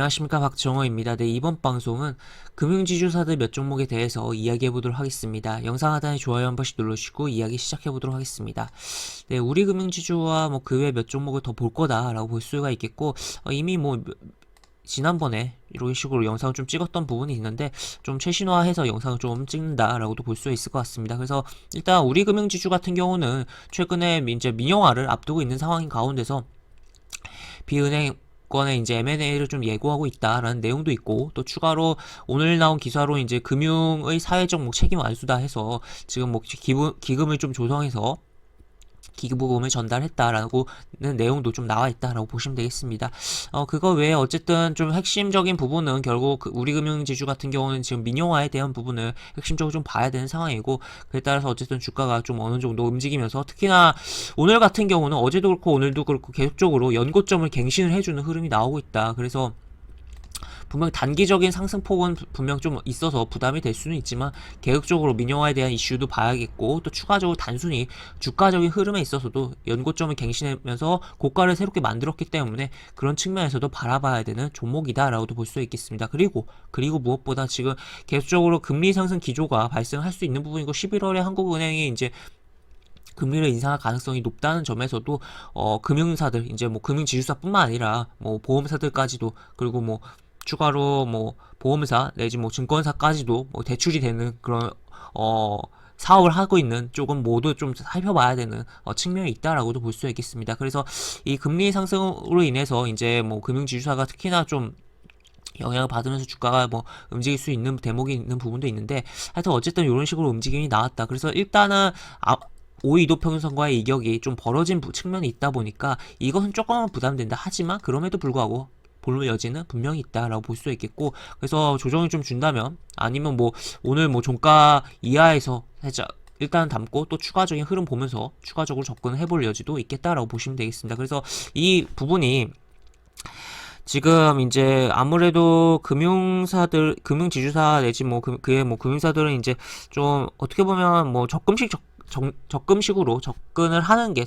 안녕하십니까, 박정호입니다. 네, 이번 방송은 금융지주사들 몇 종목에 대해서 이야기해보도록 하겠습니다. 영상 하단에 좋아요 한 번씩 눌러주시고 이야기 시작해보도록 하겠습니다. 네, 우리 금융지주와 뭐 그 외 몇 종목을 더 볼 거다라고 볼 수가 있겠고, 이미 뭐 지난번에 이런 식으로 영상을 좀 찍었던 부분이 있는데 좀 최신화해서 영상을 좀 찍는다라고도 볼 수 있을 것 같습니다. 그래서 일단 우리 금융지주 같은 경우는 최근에 이제 민영화를 앞두고 있는 상황인 가운데서 비은행권의 이제 M&A를 좀 예고하고 있다라는 내용도 있고, 또 추가로 오늘 나온 기사로 이제 금융의 사회적 뭐 책임 완수다 해서 지금 뭐 기금을 좀 조성해서 기부금을 전달했다라고 는 내용도 좀 나와 있다라고 보시면 되겠습니다. 그거 외에 어쨌든 좀 핵심적인 부분은 결국 그 우리금융지주 같은 경우는 지금 민영화에 대한 부분을 핵심적으로 좀 봐야 되는 상황이고, 그에 따라서 어쨌든 주가가 좀 어느 정도 움직이면서, 특히나 오늘 같은 경우는 어제도 그렇고 오늘도 그렇고 계속적으로 연고점을 갱신을 해주는 흐름이 나오고 있다. 그래서 분명 단기적인 상승폭은 분명 좀 있어서 부담이 될 수는 있지만, 계획적으로 민영화에 대한 이슈도 봐야겠고, 또 추가적으로 단순히 주가적인 흐름에 있어서도 연고점을 갱신하면서 고가를 새롭게 만들었기 때문에 그런 측면에서도 바라봐야 되는 종목이다라고도 볼 수 있겠습니다. 그리고 무엇보다 지금 계속적으로 금리 상승 기조가 발생할 수 있는 부분이고, 11월에 한국은행이 이제 금리를 인상할 가능성이 높다는 점에서도 금융사들, 이제 뭐 금융지주사뿐만 아니라 뭐 보험사들까지도, 그리고 뭐 추가로 뭐 보험사 내지 뭐 증권사까지도 뭐 대출이 되는 그런 사업을 하고 있는 쪽은 모두 좀 살펴봐야 되는 측면이 있다라고도 볼 수 있겠습니다. 그래서 이 금리 상승으로 인해서 이제 뭐 금융지주사가 특히나 좀 영향을 받으면서 주가가 뭐 움직일 수 있는 대목이 있는 부분도 있는데, 하여튼 어쨌든 이런 식으로 움직임이 나왔다. 그래서 일단은 5위 이동평균선과의 이격이 좀 벌어진 측면이 있다 보니까 이것은 조금은 부담된다. 하지만 그럼에도 불구하고 볼 여지는 분명히 있다라고 볼 수 있겠고, 그래서 조정을 좀 준다면, 아니면 뭐 오늘 뭐 종가 이하에서 살짝 일단 담고 또 추가적인 흐름 보면서 추가적으로 접근을 해볼 여지도 있겠다라고 보시면 되겠습니다. 그래서 이 부분이 지금 이제 아무래도 금융지주사 내지 뭐 그의 뭐 금융사들은 이제 좀 어떻게 보면 뭐 적금식으로 접근을 하는 게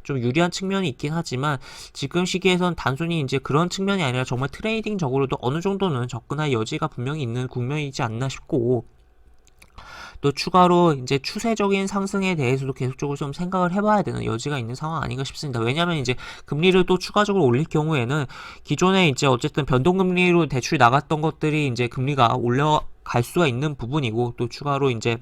좀 유리한 측면이 있긴 하지만, 지금 시기에선 단순히 이제 그런 측면이 아니라 정말 트레이딩적으로도 어느 정도는 접근할 여지가 분명히 있는 국면이지 않나 싶고, 또 추가로 이제 추세적인 상승에 대해서도 계속적으로 좀 생각을 해봐야 되는 여지가 있는 상황 아닌가 싶습니다. 왜냐하면 이제 금리를 또 추가적으로 올릴 경우에는 기존에 이제 어쨌든 변동금리로 대출이 나갔던 것들이 이제 금리가 올라갈 수가 있는 부분이고, 또 추가로 이제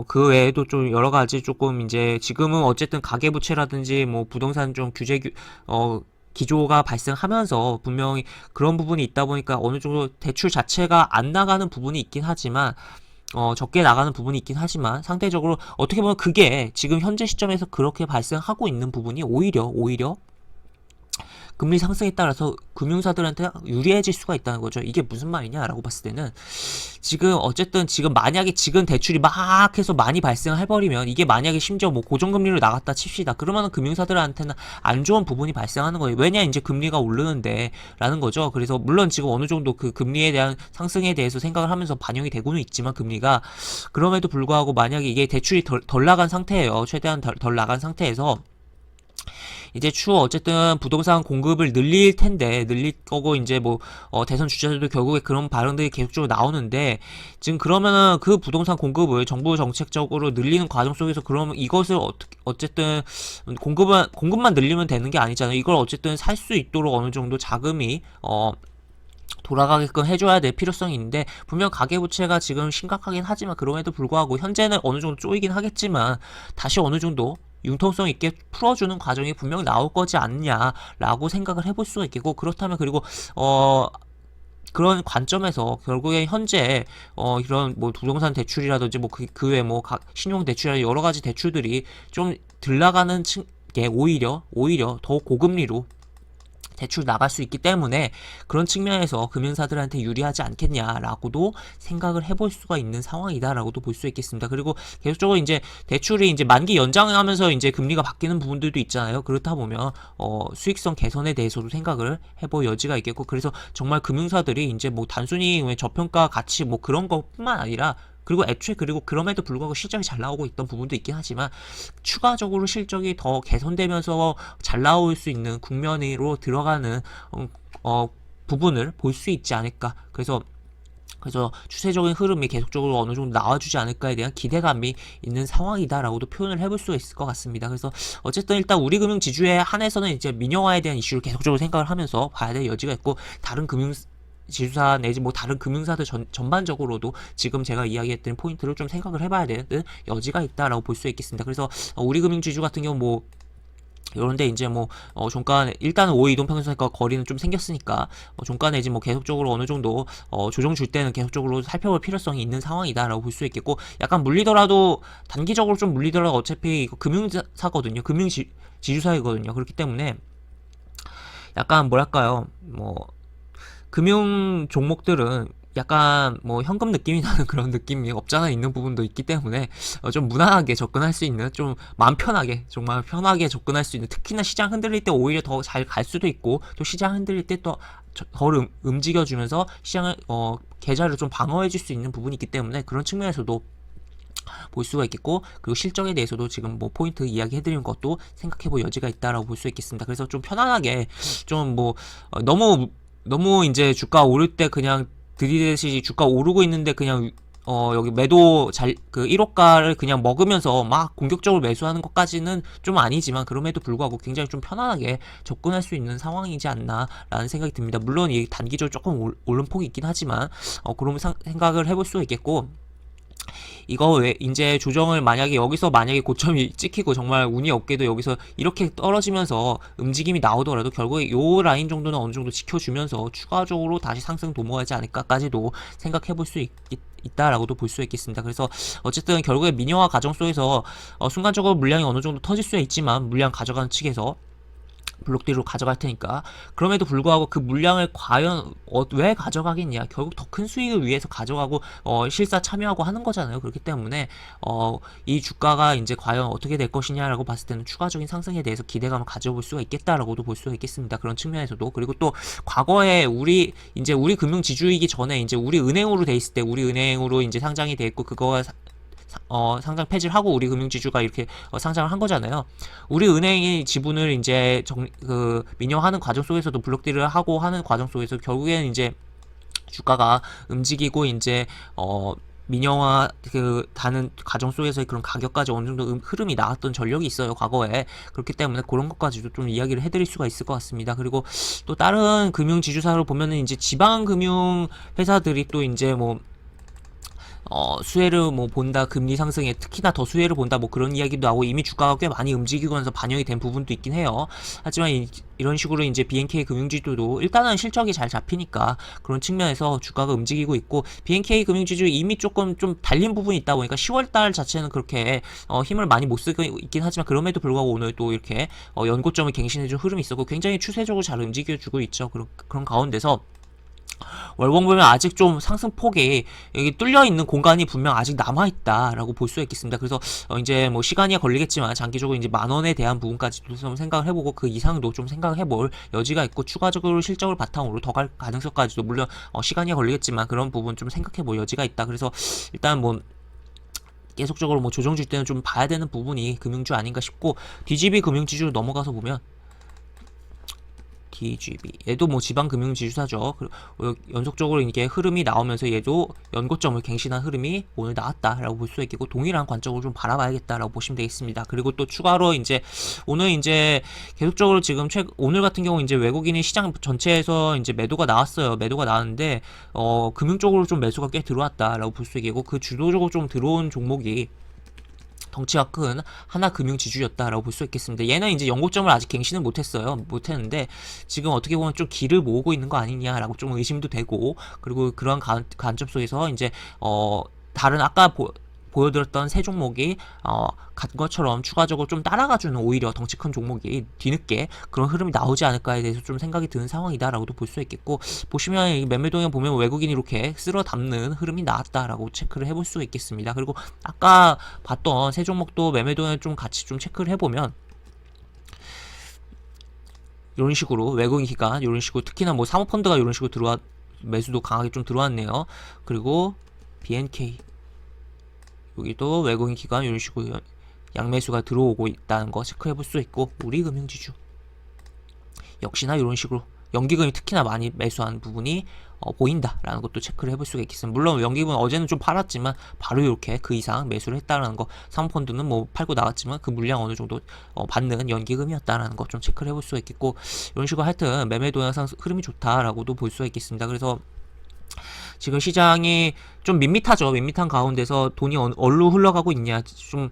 그 외에도 좀 여러 가지 조금 이제 지금은 어쨌든 가계부채라든지 뭐 부동산 좀 기조가 발생하면서 분명히 그런 부분이 있다 보니까 어느 정도 대출 자체가 안 나가는 부분이 있긴 하지만, 적게 나가는 부분이 있긴 하지만, 상대적으로 어떻게 보면 그게 지금 현재 시점에서 그렇게 발생하고 있는 부분이 오히려 금리 상승에 따라서 금융사들한테 유리해질 수가 있다는 거죠. 이게 무슨 말이냐라고 봤을 때는, 지금 어쨌든 지금 만약에 지금 대출이 막 해서 많이 발생해버리면, 이게 만약에 심지어 뭐 고정금리로 나갔다 칩시다. 그러면은 금융사들한테는 안 좋은 부분이 발생하는 거예요. 왜냐, 이제 금리가 오르는데 라는 거죠. 그래서 물론 지금 어느 정도 그 금리에 대한 상승에 대해서 생각을 하면서 반영이 되고는 있지만, 금리가 그럼에도 불구하고 만약에 이게 대출이 덜 나간 상태예요. 최대한 덜 나간 상태에서 이제 추후 어쨌든 부동산 공급을 늘릴 거고, 이제 뭐 대선 주자들도 결국에 그런 발언들이 계속적으로 나오는데, 지금 그러면은 그 부동산 공급을 정부 정책적으로 늘리는 과정 속에서, 그러면 이것을 어쨌든 공급만 늘리면 되는 게 아니잖아요. 이걸 어쨌든 살 수 있도록 어느 정도 자금이 돌아가게끔 해줘야 될 필요성이 있는데, 분명 가계부채가 지금 심각하긴 하지만 그럼에도 불구하고 현재는 어느 정도 쪼이긴 하겠지만, 다시 어느 정도 융통성 있게 풀어주는 과정이 분명히 나올 거지 않냐라고 생각을 해볼 수가 있겠고, 그렇다면 그리고 그런 관점에서 결국에 현재 이런 뭐 부동산 대출이라든지 뭐 그 외 뭐 신용 대출이라 여러 가지 대출들이 좀 들나가는 게 오히려 더 고금리로 대출 나갈 수 있기 때문에, 그런 측면에서 금융사들한테 유리하지 않겠냐라고도 생각을 해볼 수가 있는 상황이다라고도 볼 수 있겠습니다. 그리고 계속적으로 이제 대출이 이제 만기 연장하면서 이제 금리가 바뀌는 부분들도 있잖아요. 그렇다 보면 수익성 개선에 대해서도 생각을 해볼 여지가 있겠고, 그래서 정말 금융사들이 이제 뭐 단순히 저평가 가치 뭐 그런 것뿐만 아니라 그리고 애초에 그리고 그럼에도 불구하고 실적이 잘 나오고 있던 부분도 있긴 하지만 추가적으로 실적이 더 개선되면서 잘 나올 수 있는 국면으로 들어가는 어, 어, 부분을 볼 수 있지 않을까. 그래서 추세적인 흐름이 계속적으로 어느 정도 나와주지 않을까에 대한 기대감이 있는 상황이다라고도 표현을 해볼 수가 있을 것 같습니다. 그래서 어쨌든 일단 우리 금융 지주에 한해서는 이제 민영화에 대한 이슈를 계속적으로 생각을 하면서 봐야 될 여지가 있고, 다른 금융 지주사 내지 뭐 다른 금융사들 전반적으로도 지금 제가 이야기했던 포인트를 좀 생각을 해봐야 되는 여지가 있다라고 볼 수 있겠습니다. 그래서 우리 금융 지주 같은 경우 뭐 요런데 이제 뭐 종가 일단은 5일 이동평균선과 거리는 좀 생겼으니까 종가 내지 뭐 계속적으로 어느 정도 조정 줄 때는 계속적으로 살펴볼 필요성이 있는 상황이다라고 볼 수 있겠고, 약간 물리더라도 단기적으로 좀 물리더라도 어차피 이거 금융사거든요. 지주사이거든요. 그렇기 때문에 약간 뭐랄까요, 뭐 금융 종목들은 약간 뭐 현금 느낌이 나는 그런 느낌이 없잖아 있는 부분도 있기 때문에 좀 무난하게 접근할 수 있는, 좀 마음 편하게 정말 편하게 접근할 수 있는, 특히나 시장 흔들릴 때 오히려 더 잘 갈 수도 있고, 또 시장 흔들릴 때 또 덜 움직여주면서 시장을 계좌를 좀 방어해 줄 수 있는 부분이 있기 때문에 그런 측면에서도 볼 수가 있겠고, 그리고 실적에 대해서도 지금 뭐 포인트 이야기해드린 것도 생각해볼 여지가 있다라고 볼 수 있겠습니다. 그래서 좀 편안하게 좀 뭐 너무 이제 주가 오를 때 그냥 들이대듯이 주가 오르고 있는데 그냥 여기 매도 그 1호가를 그냥 먹으면서 막 공격적으로 매수하는 것까지는 좀 아니지만, 그럼에도 불구하고 굉장히 좀 편안하게 접근할 수 있는 상황이지 않나라는 생각이 듭니다. 물론 이 단기적으로 조금 오른 폭이 있긴 하지만 그런 생각을 해볼 수 있겠고, 이거 왜 이제 조정을 만약에 고점이 찍히고 정말 운이 없게도 여기서 이렇게 떨어지면서 움직임이 나오더라도 결국에 요 라인 정도는 어느 정도 지켜주면서 추가적으로 다시 상승 도모하지 않을까까지도 생각해 볼 수 있다라고도 볼 수 있겠습니다. 그래서 어쨌든 결국에 민영화 과정 속에서 순간적으로 물량이 어느 정도 터질 수야 있지만, 물량 가져가는 측에서 블록대로 가져갈 테니까, 그럼에도 불구하고 그 물량을 과연 왜 가져가겠냐, 결국 더 큰 수익을 위해서 가져가고 실사 참여하고 하는 거잖아요. 그렇기 때문에 이 주가가 이제 과연 어떻게 될 것이냐라고 봤을 때는 추가적인 상승에 대해서 기대감을 가져볼 수가 있겠다라고도 볼 수가 있겠습니다. 그런 측면에서도. 그리고 또 과거에 우리 금융 지주이기 전에 이제 우리 은행으로 돼 있을 때, 우리 은행으로 이제 상장이 돼 있고 그거가 상장 폐지를 하고 우리 금융지주가 이렇게 상장을 한 거잖아요. 우리 은행이 지분을 이제 민영하는 과정 속에서도 블록딜을 하고 하는 과정 속에서 결국에는 이제 주가가 움직이고 이제 민영화 다는 과정 속에서의 그런 가격까지 어느 정도 흐름이 나왔던 전력이 있어요, 과거에. 그렇기 때문에 그런 것까지도 좀 이야기를 해드릴 수가 있을 것 같습니다. 그리고 또 다른 금융 지주사를 보면은 이제 지방 금융 회사들이 또 이제 뭐 수혜를 뭐 본다, 금리 상승에 특히나 더 수혜를 본다, 뭐 그런 이야기도 나오고 이미 주가가 꽤 많이 움직이면서 반영이 된 부분도 있긴 해요. 하지만 이런 식으로 이제 BNK 금융지주도 일단은 실적이 잘 잡히니까 그런 측면에서 주가가 움직이고 있고, BNK 금융지주 이미 조금 좀 달린 부분이 있다 보니까 10월달 자체는 그렇게 힘을 많이 못 쓰고 있긴 하지만, 그럼에도 불구하고 오늘 또 이렇게 연고점을 갱신해준 흐름이 있었고 굉장히 추세적으로 잘 움직여주고 있죠. 그런 가운데서 월봉 보면 아직 좀 상승폭이 여기 뚫려 있는 공간이 분명 아직 남아 있다라고 볼 수 있겠습니다. 그래서 이제 뭐 시간이 걸리겠지만 장기적으로 이제 10,000원에 대한 부분까지도 좀 생각을 해보고 그 이상도 좀 생각을 해볼 여지가 있고, 추가적으로 실적을 바탕으로 더 갈 가능성까지도 물론 시간이 걸리겠지만 그런 부분 좀 생각해볼 여지가 있다. 그래서 일단 뭐 계속적으로 뭐 조정 줄 때는 좀 봐야 되는 부분이 금융주 아닌가 싶고, DGB 금융지주로 넘어가서 보면 DGB 얘도 뭐 지방금융지주사죠. 연속적으로 이게 흐름이 나오면서 얘도 연고점을 갱신한 흐름이 오늘 나왔다라고 볼 수 있겠고, 동일한 관점으로 좀 바라봐야겠다라고 보시면 되겠습니다. 그리고 또 추가로 이제 오늘 이제 계속적으로 지금 오늘 같은 경우 이제 외국인이 시장 전체에서 이제 매도가 나왔어요. 매도가 나왔는데 금융 쪽으로 좀 매수가 꽤 들어왔다라고 볼 수 있겠고, 그 주도적으로 좀 들어온 종목이 덩치가 큰 하나금융지주였다라고 볼 수 있겠습니다. 얘는 이제 연고점을 아직 갱신을 못했는데 지금 어떻게 보면 좀 길을 모으고 있는 거 아니냐라고 좀 의심도 되고, 그리고 그런 관점 속에서 이제 다른 아까 보여드렸던 세 종목이 간 것처럼 추가적으로 좀 따라가주는, 오히려 덩치 큰 종목이 뒤늦게 그런 흐름이 나오지 않을까에 대해서 좀 생각이 드는 상황이다라고도 볼 수 있겠고, 보시면 매매동에 보면 외국인이 이렇게 쓸어 담는 흐름이 나왔다라고 체크를 해볼 수 있겠습니다. 그리고 아까 봤던 세 종목도 매매동에 좀 같이 좀 체크를 해보면 이런 식으로 외국인 기관 이런 식으로, 특히나 뭐 사모펀드가 이런 식으로 매수도 강하게 좀 들어왔네요. 그리고 BNK 여기도 외국인 기관 이런 식으로 양매수가 들어오고 있다는 거 체크해 볼 수 있고, 우리금융지주 역시나 이런 식으로 연기금이 특히나 많이 매수한 부분이 보인다라는 것도 체크를 해볼 수가 있겠습니다. 물론 연기금은 어제는 좀 팔았지만 바로 이렇게 그 이상 매수를 했다라는 거, 사모펀드는 뭐 팔고 나갔지만 그 물량 어느 정도 받는 연기금이었다라는 거 좀 체크를 해볼 수가 있겠고, 이런 식으로 하여튼 매매 동향상 흐름이 좋다라고도 볼 수가 있겠습니다. 그래서 지금 시장이 좀 밋밋하죠. 밋밋한 가운데서 돈이 어디로 흘러가고 있냐, 좀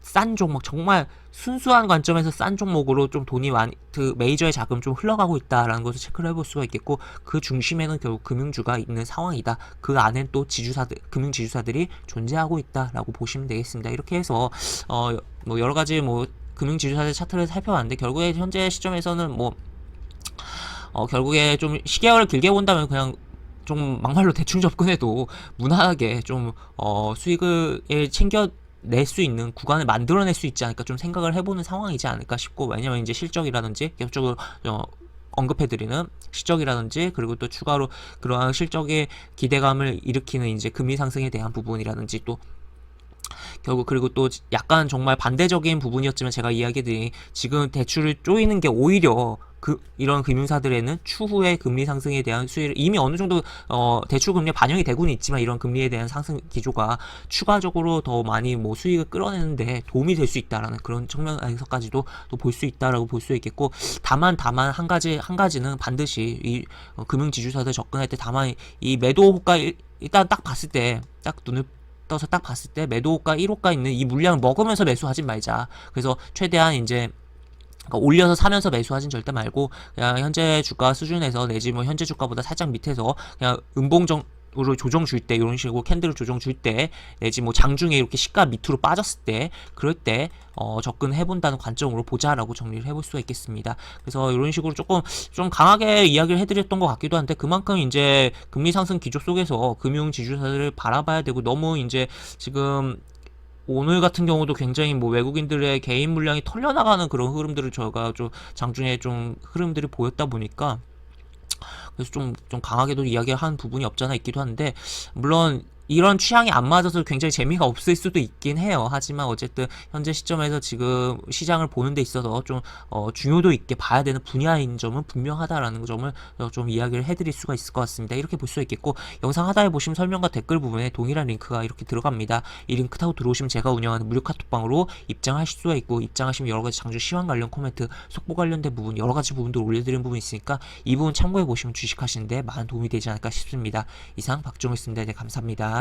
싼 종목, 정말 순수한 관점에서 싼 종목으로 좀 돈이 많이, 그 메이저의 자금 좀 흘러가고 있다라는 것을 체크를 해볼 수가 있겠고, 그 중심에는 결국 금융주가 있는 상황이다. 그 안엔 또 지주사들, 금융지주사들이 존재하고 있다라고 보시면 되겠습니다. 이렇게 해서 뭐 여러 가지 뭐 금융지주사들 차트를 살펴봤는데, 결국에 현재 시점에서는 뭐 결국에 좀 시계열을 길게 본다면 그냥 좀 막말로 대충 접근해도 무난하게 좀 수익을 챙겨 낼 수 있는 구간을 만들어낼 수 있지 않을까 좀 생각을 해보는 상황이지 않을까 싶고, 왜냐면 이제 실적이라든지 계속적으로 언급해드리는 실적이라든지, 그리고 또 추가로 그러한 실적의 기대감을 일으키는 이제 금리 상승에 대한 부분이라든지, 또 결국 그리고 또 약간 정말 반대적인 부분이었지만 제가 이야기드린, 지금 대출을 쪼이는 게 오히려 이런 금융사들에는 추후에 금리 상승에 대한 수혜를 이미 어느 정도 대출 금리에 반영이 되고는 있지만, 이런 금리에 대한 상승 기조가 추가적으로 더 많이 뭐 수익을 끌어내는데 도움이 될 수 있다라는 그런 측면에서까지도 또 볼 수 있다라고 볼 수 있겠고, 다만 한 가지는 반드시 이 금융지주사들 접근할 때 다만 이 매도 호가 일단 딱 봤을 때 딱 눈을 떠서 딱 봤을 때 매도호가 1호가 있는 이 물량을 먹으면서 매수하지 말자. 그래서 최대한 이제 올려서 사면서 매수하진 절대 말고, 그냥 현재 주가 수준에서 내지 뭐 현재 주가보다 살짝 밑에서 그냥 음봉으로 조정 줄 때, 이런 식으로 캔들을 조정 줄 때, 내지 뭐 장중에 이렇게 시가 밑으로 빠졌을 때, 그럴 때 접근해본다는 관점으로 보자라고 정리를 해볼 수가 있겠습니다. 그래서 이런 식으로 조금 좀 강하게 이야기를 해드렸던 것 같기도 한데, 그만큼 이제 금리 상승 기조 속에서 금융 지주사들을 바라봐야 되고, 너무 이제 지금 오늘 같은 경우도 굉장히 뭐 외국인들의 개인 물량이 털려나가는 그런 흐름들을 저희가 좀 장중에 좀 흐름들이 보였다 보니까, 그래서 좀 강하게도 이야기한 부분이 없잖아 있기도 한데, 물론 이런 취향이 안 맞아서 굉장히 재미가 없을 수도 있긴 해요. 하지만 어쨌든 현재 시점에서 지금 시장을 보는 데 있어서 좀 중요도 있게 봐야 되는 분야인 점은 분명하다라는 점을 좀 이야기를 해드릴 수가 있을 것 같습니다. 이렇게 볼 수 있겠고, 영상 하단에 보시면 설명과 댓글 부분에 동일한 링크가 이렇게 들어갑니다. 이 링크 타고 들어오시면 제가 운영하는 무료 카톡방으로 입장하실 수가 있고, 입장하시면 여러가지 장주 시황 관련 코멘트, 속보 관련된 부분, 여러가지 부분들 올려드리는 부분이 있으니까 이 부분 참고해 보시면 주식하시는데 많은 도움이 되지 않을까 싶습니다. 이상 박종호였습니다. 네, 감사합니다.